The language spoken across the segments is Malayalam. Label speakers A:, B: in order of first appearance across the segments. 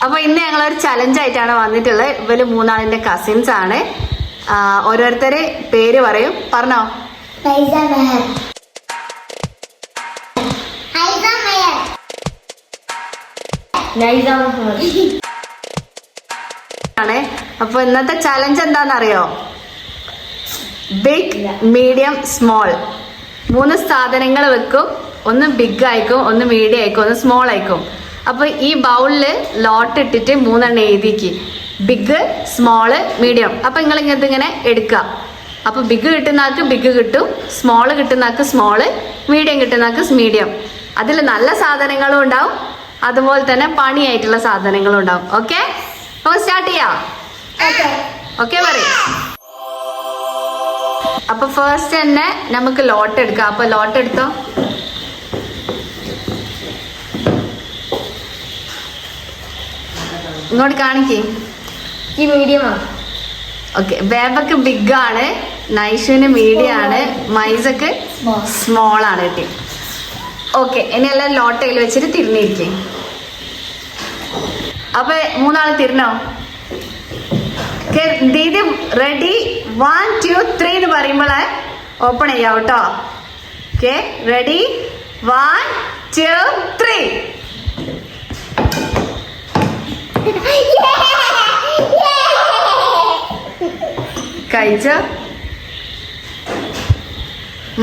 A: അപ്പൊ ഇന്ന് ഞങ്ങളൊരു ചലഞ്ച് ആയിട്ടാണ് വന്നിട്ടുള്ളത്. ഇവര് മൂന്നാളിന്റെ കസിൻസ് ആണ്. ഓരോരുത്തര് പേര് പറയും. പറഞ്ഞോ. ആണ്. അപ്പൊ ഇന്നത്തെ ചലഞ്ച് എന്താണെന്നറിയോ? ബിഗ്, മീഡിയം, സ്മോൾ 3 സാധനങ്ങൾ വെക്കും. ഒന്ന് ബിഗ് ആയിക്കും, ഒന്ന് മീഡിയം ആയിക്കും, ഒന്ന് സ്മോൾ ആയിക്കും. അപ്പൊ ഈ ബൗളില് ലോട്ട് ഇട്ടിട്ട് 3 എഴുതിക്ക്. Big, small, medium. അപ്പൊ നിങ്ങൾ ഇങ്ങനത്തെ ഇങ്ങനെ എടുക്കുക. അപ്പൊ ബിഗ് കിട്ടുന്ന ആൾക്ക് ബിഗ് കിട്ടും, സ്മോള് കിട്ടുന്ന ആൾക്ക് സ്മോള്, മീഡിയം കിട്ടുന്ന ആൾക്ക് മീഡിയം. അതിൽ നല്ല സാധനങ്ങളും ഉണ്ടാവും, അതുപോലെ തന്നെ പണിയായിട്ടുള്ള സാധനങ്ങളും ഉണ്ടാവും. ഓക്കെ, അപ്പൊ സ്റ്റാർട്ട് ചെയ്യാം. ഓക്കെ പറയും. അപ്പൊ ഫസ്റ്റ് തന്നെ നമുക്ക് ലോട്ട് എടുക്കാം. അപ്പൊ ലോട്ട് എടുത്തോ. ഇങ്ങോട്ട് കാണിക്കേ.
B: ഈ മീഡിയം ആണ്.
A: ഓക്കെ, ബേബക്ക് ബിഗ് ആണ്, നൈഷുവിന് മീഡിയം ആണ്, മൈസക്ക് സ്മോൾ ആണ് കിട്ടി. ഓക്കെ, ഇനി എല്ലാം ലോട്ടയിൽ വെച്ചിട്ട് തിരിഞ്ഞിരിക്കേ. അപ്പൊ 3 തിരിഞ്ഞോ. ദീദി റെഡി 1 2 3 എന്ന് പറയുമ്പോളെ ഓപ്പൺ ചെയ്യാം കേട്ടോ. Okay, ready 1 2 3. കഴിച്ചോ?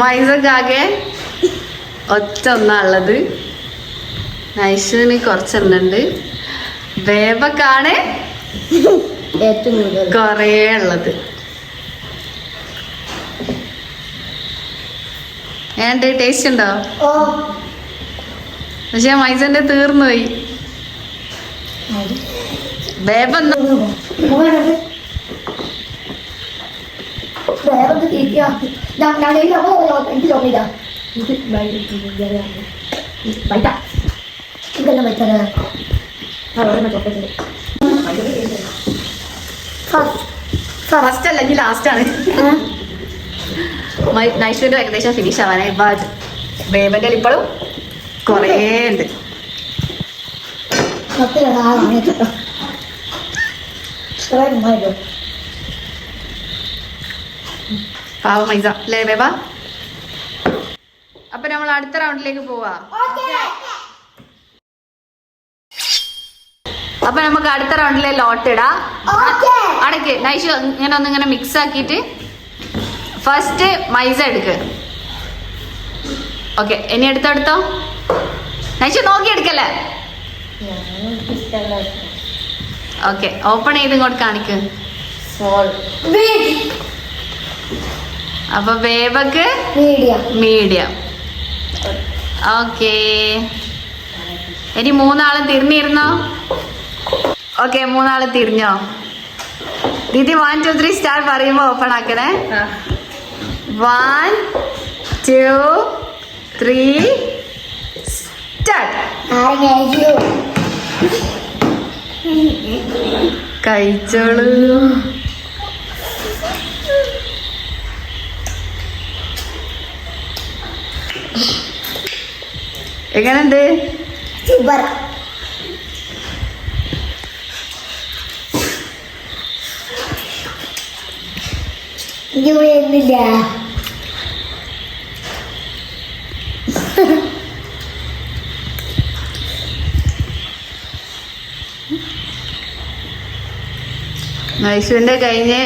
A: മൈസക്കാകെ ഒന്നുള്ളത്, നൈഷുവിന് കുറച്ചെണ്ണുണ്ട്, ബേബക്കാണ് കൊറേ ഉള്ളത്. ഏണ്ട് ടേസ്റ്റ് ഉണ്ടോ? പക്ഷെ മൈസന്റെ തീർന്നുപോയി. ബേബ ഫസ്റ്റ് അല്ല, ഇനി ലാസ്റ്റ് ആണ്. നൈഷുവിന്റെ ഏകദേശം ഫിനിഷ് ആവാനായി. ബട്ട് ബേബന്റെ ഇപ്പോഴും കൊറേ ഉണ്ട്. പാവ മൈസ അല്ലേ ബേബ? അപ്പൊ നമ്മൾ അടുത്ത റൗണ്ടിലേക്ക് പോവാ. അപ്പൊ നമുക്ക് അടുത്ത റൗണ്ടിലെ ലോട്ട് ഇടാം. അടക്ക് നൈഷു ഇങ്ങനെ ഒന്നിങ്ങനെ മിക്സ് ആക്കിയിട്ട് ഫസ്റ്റ് മൈസ എടുക്ക്. ഓക്കെ, ഇനി എടുത്തോ. നൈഷു നോക്കി എടുക്കല്ലേ. ഓക്കെ, ഓപ്പൺ ചെയ്ത് ഇങ്ങോട്ട് കാണിക്ക്. അപ്പൊ ബേബക്ക് മീഡിയം. ഓക്കെ, ഇനി 3 തിരിഞ്ഞിരുന്നോ? ഓക്കെ, 3 തിരിഞ്ഞോ? ദീദി 1 2 3 സ്റ്റാർ പറയുമ്പോ ഓപ്പൺ ആക്കണേ. 1 2 3 സ്റ്റാർട്ട്. കഴിച്ചോളൂ. എങ്ങനെയുണ്ട്?
B: സൂപ്പർ. ഇല്ല
A: നൈഷുവിന്റെ കഴിഞ്ഞ്.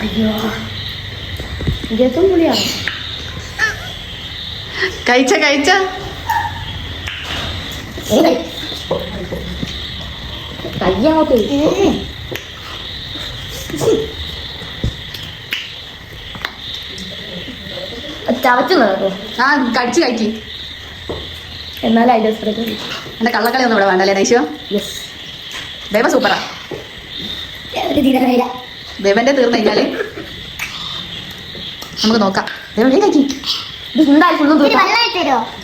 B: അയ്യോ, ഇതും പുളിയാണ്.
A: കഴിച്ച
B: കയ്യങ്ങോട്ട് ചവച്ചു നടക്കോ?
A: ആ, കടിച്ചു കഴിക്കി.
B: എന്നാലും അതിന്റെ
A: എന്റെ കള്ളക്കളി ഒന്നും ഇവിടെ വേണ്ടല്ലേ നൈഷു? ബേബ സൂപ്പറാ. ബേബന്റെ തീർന്നു കഴിഞ്ഞാല് നമുക്ക് നോക്കാം. ബേബ വേഗം കഴിക്കി.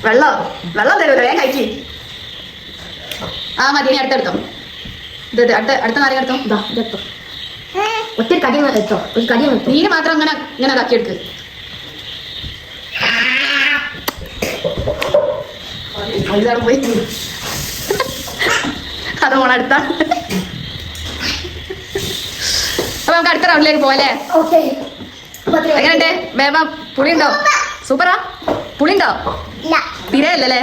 A: വെള്ളം തരുമല്ലോ, വേഗം കഴിക്കി. ആ മതി, ഇനി അടുത്തെടുത്തോ. അടുത്ത നാരങ്ങ എടുത്തോ.
B: ഒറ്റ കടി എടുത്തോ. ഒരു കടി
A: നീര് മാത്രം ഇങ്ങനെ ഇതാക്കി എടുക്ക്. പോയി അത് ഓളടുത്ത. അപ്പൊ നമുക്ക് അടുത്ത റൗണ്ടിലേക്ക് പോലെ.
B: ഓക്കെ.
A: എങ്ങനെയുണ്ട് ബേബ? പുളിയുണ്ടോ? സൂപ്പറാ? പുളിയുണ്ടോ?
B: ഇല്ല.
A: തീരെയല്ലേ?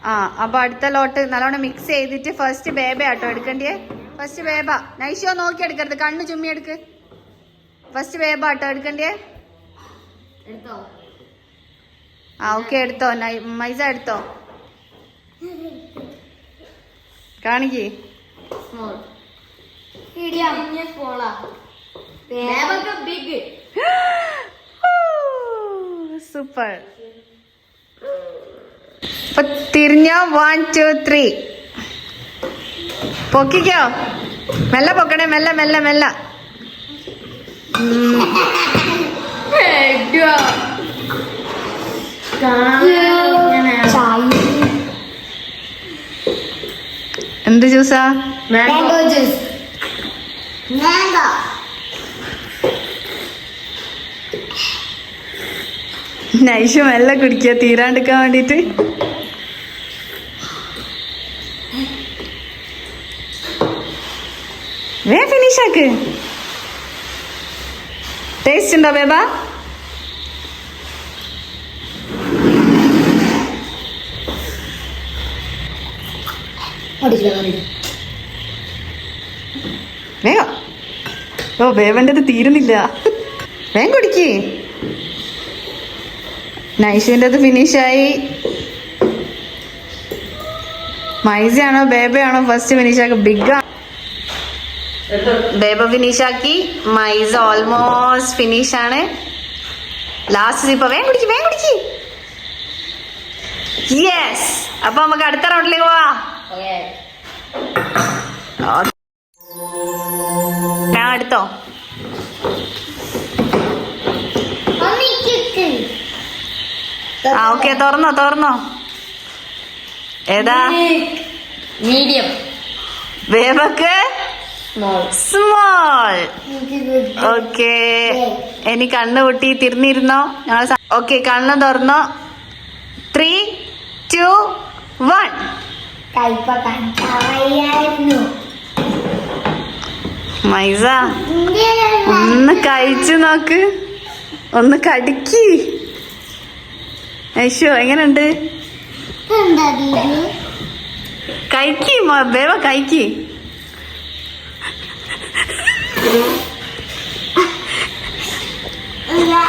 A: ആ അപ്പൊ അടുത്ത ലോട്ട് നല്ലോണം മിക്സ് ചെയ്തിട്ട് ഫസ്റ്റ് ബേബ ആട്ടോ എടുക്കണ്ടേ. ഫസ്റ്റ് ബേബ. നൈഷോ നോക്കി എടുക്കരുത്, കണ്ണ് ചുമ്മി എടുക്ക്. ഫസ്റ്റ് ബേബ ആട്ടോ എടുക്കണ്ടേ.
B: എടുത്തോ?
A: ആ ഓക്കെ എടുത്തോ. മൈസ എടുത്തോ. കാണിക്ക്.
B: സ്മോൾ. മീഡിയം. സ്മോളാ. ബേബക്ക് ബിഗ്.
A: സൂപ്പർ. അപ്പൊ തിരിഞ്ഞോ. 1 2 3 പൊക്കിക്കോ. മെല്ലെ പൊക്കണേ, മെല്ലെ മെല്ലെ മെല്ലെ. എന്ത് ജ്യൂസാ?
B: Mango juice. മാംഗോ.
A: നൈഷു മെല്ലെ കുടിക്കുക തീരാണ്ടിക്കാൻ വേണ്ടിട്ട്. വേ ഫിനിഷ് ആക്ക്. ടേസ്റ്റ് ഉണ്ടോ ബേബ? വേഗം. ഓ ബേബൻ്റെത് തീരുന്നില്ല. വേഗം കുടിക്ക്. നൈഷുവിൻ്റെത് ഫിനിഷായി. മൈസയാണോ ബേബയാണോ ഫസ്റ്റ് ഫിനിഷാക്കി? ബിഗ് ബേബ ഫിനിഷാക്കി. മൈസ ഓൾമോസ്റ്റ് ഫിനിഷാണ്. ലാസ്റ്റ് ഇപ്പൊ വേഗം കുടിക്ക്, വേഗം കുടിക്ക്. യെസ്. അപ്പൊ നമുക്ക് അടുത്ത റൗണ്ടിലേക്ക് പോവാ. ഞാൻ എടുത്തോ. ആ ഓക്കെ തുറന്നോ തുറന്നോ. ഏതാ?
B: മീഡിയം.
A: ബേബക്ക് സ്മോൾ. ഓക്കെ. ഇനി കണ്ണ് പൊട്ടി തിരിഞ്ഞിരുന്നോ. ഓക്കെ കണ്ണ് തുറന്നോ. 3 2 1. മൈസ ഒന്ന് കഴിച്ചു നോക്ക്, ഒന്ന് കടിക്ക്. ഐശോ എങ്ങനെയുണ്ട്? കഴിക്ക് ബേബ കഴിക്ക്.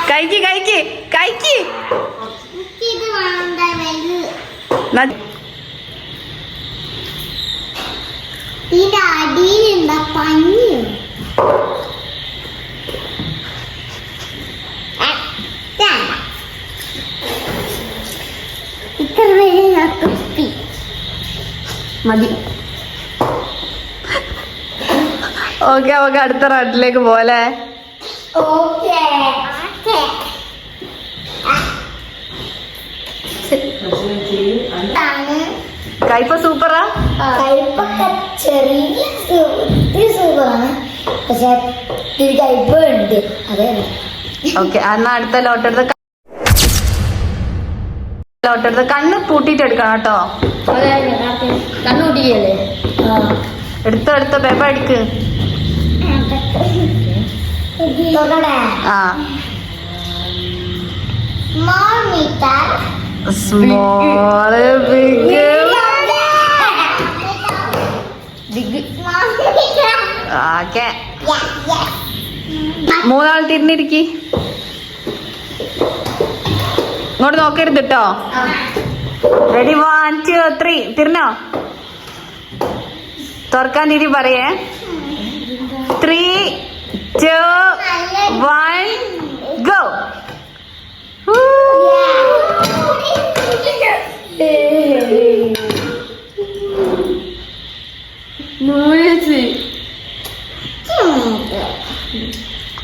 A: കഴിക്ക് കഴിക്ക് കഴിക്ക്.
B: ഇതിന്റെ അടിയിലുണ്ട പഞ്ഞി. ഇത്ര വരെ കുപ്പി മതി.
A: ഓക്കെ നമുക്ക് അടുത്ത റൗണ്ടിലേക്ക് പോലെ.
B: ഓക്കെ.
A: കയ്പ സൂപ്പറാ.
B: കയ്പൊക്കെ ചെറിയ സൂപ്പറാണ്, പക്ഷെ ഇത്തിരി കയ്പ് ഉണ്ട്. അതെ.
A: ഓക്കെ എന്നാ അടുത്ത ലോട്ടെടുത്ത് കണ്ണ് പൂട്ടിട്ട് എടുക്കണം കേട്ടോ.
B: കണ്ണു കൂട്ടിക്കല്ലേ?
A: എടുത്തോ എടുത്തോ പേപ്പർ എടുക്ക്. ആ സ്മോള് ബിഗ്. ഓക്കെ മൂന്നാൾ തിരിഞ്ഞിരിക്കി. ഇങ്ങോട്ട് നോക്കരുത് കേട്ടോ. റെഡി 1 2 3 തിരിഞ്ഞോ. തുറക്കാൻ തിരി പറയേ. 3 2 1 ഗോ.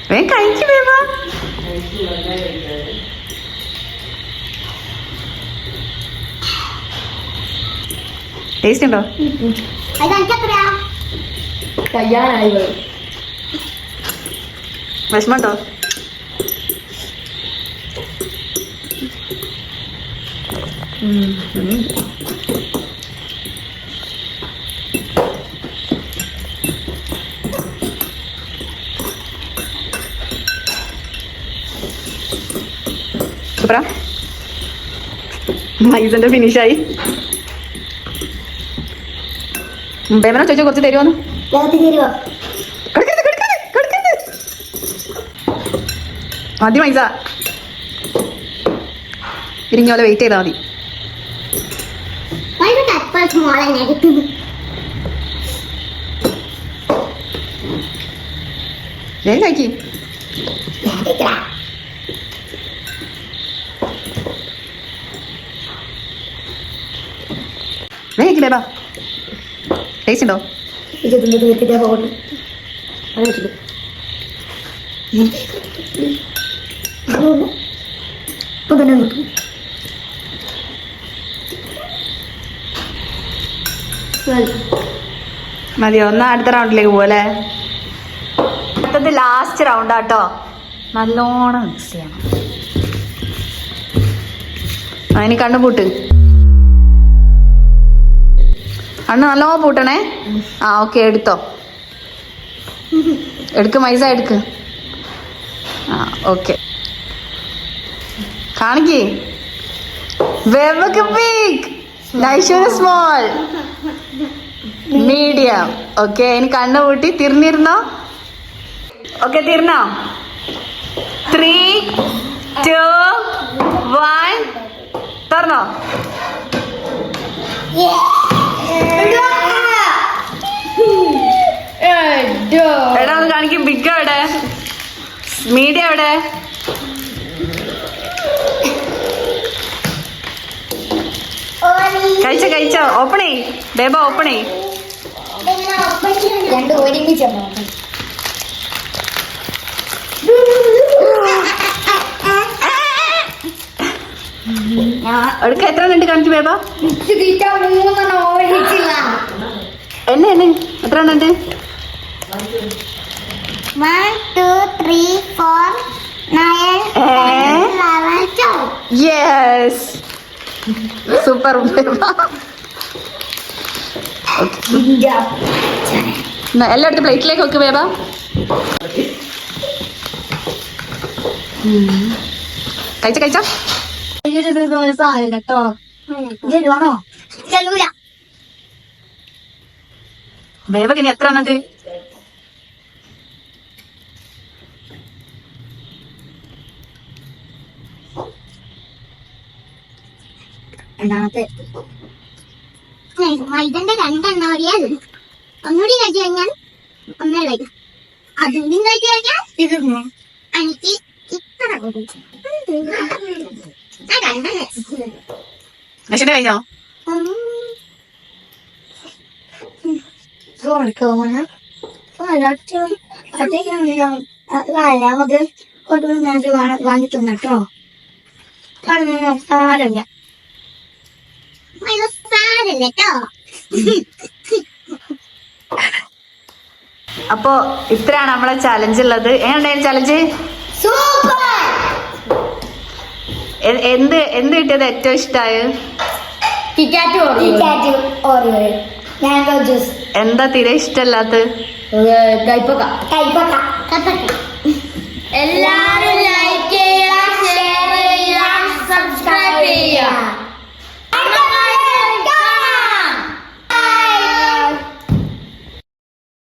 A: വേഗം കഴിക്ക് ബേബ. ടേസ്റ്റ് ഉണ്ടോ? വിഷമമുണ്ടോ? സൂപ്പറാ. മൈസന്റെ ഫിനിഷായി. ബേമന ചോദിച്ചാൽ കുറച്ച് തരുമോന്ന്. മതി മൈസ, ഇരിഞ്ഞോലെ വെയിറ്റ് ചെയ്താൽ മതി. വേഗം കഴിക്കി. വേഗം ബേബാ. ടേസ്റ്റ് ഉണ്ടോ? മതിയോ? എന്നാ അടുത്ത റൗണ്ടിലേക്ക് പോവല്ലേ? അടുത്തത് ലാസ്റ്റ് റൗണ്ടാട്ടോ. നല്ലോണം മിക്സ് ചെയ്യണം. അതിന് കണ്ണു പൂട്ട്. കണ്ണ് നല്ലോണം പൂട്ടണേ. ആ ഓക്കെ, എടുത്തോ. എടുക്ക് മൈസ, എടുക്ക്. ആ ഓക്കെ, കാണിക്കേ. ബേബക്ക് ബിഗ്, നൈഷൂന് സ്മോൾ, മീഡിയം. ഓക്കെ, ഇനി കണ്ണ് പൂട്ടി തിരിഞ്ഞിരുന്നോ? ഓക്കെ, തിരിഞ്ഞോ? 3, 2, 1 തുറന്നോ? എടാ ഒന്ന് കാണിക്കും. ബിഗ് എവിടെ? മീഡിയം എവിടെ? കഴിച്ചോ? ഓപ്പൺ ചെയ് ബേബ, ഓപ്പൺ ചെയ്.
B: രണ്ടും ഒരുമിച്ച്
A: എടുക്ക. എത്ര ഉണ്ട് കാണിച്ചു ബേബ? എന്നെ എത്ര ഉണ്ട്?
B: 1, 2, 3, 4, 9, 10, 11, 12.
A: Yes, super Beba. എല്ലാം എടുത്ത് പ്ലേറ്റിലേക്ക് വെക്ക് ബേബ. കഴിച്ചോ?
B: കേട്ടോ ചെല്ലൂല.
A: ബേബക്ക് ഇനി എത്ര എണ്ണത്?
B: രണ്ടാമത്തെ മൈദന്റെ 2 എണ്ണം അറിയാൽ ഒന്നുകൂടി കഴിച്ചു കഴിഞ്ഞാൽ ഒന്നേ കഴിക്കും. അതും കഴിച്ചു കഴിഞ്ഞാൽ തീർന്നു. എനിക്ക് ഇത്ര
A: കഴിഞ്ഞോ?
B: നമുക്ക് കൊണ്ടുവന്നിട്ട് വാങ്ങിത്തന്നു കേട്ടോ. സാരല്ല കേട്ടോ.
A: അപ്പൊ ഇത്രയാണ് നമ്മളെ ചലഞ്ച് ഉള്ളത്. എങ്ങനെയുണ്ടായിരുന്നു ചലഞ്ച്?
B: സൂപ്പർ.
A: എന്ത് കിട്ടിയത് ഏറ്റവും ഇഷ്ടമായത്?
B: Mango juice.
A: എന്താ തീരെ ഇഷ്ടമല്ലാത്തത്?
B: കൈപ്പക്ക.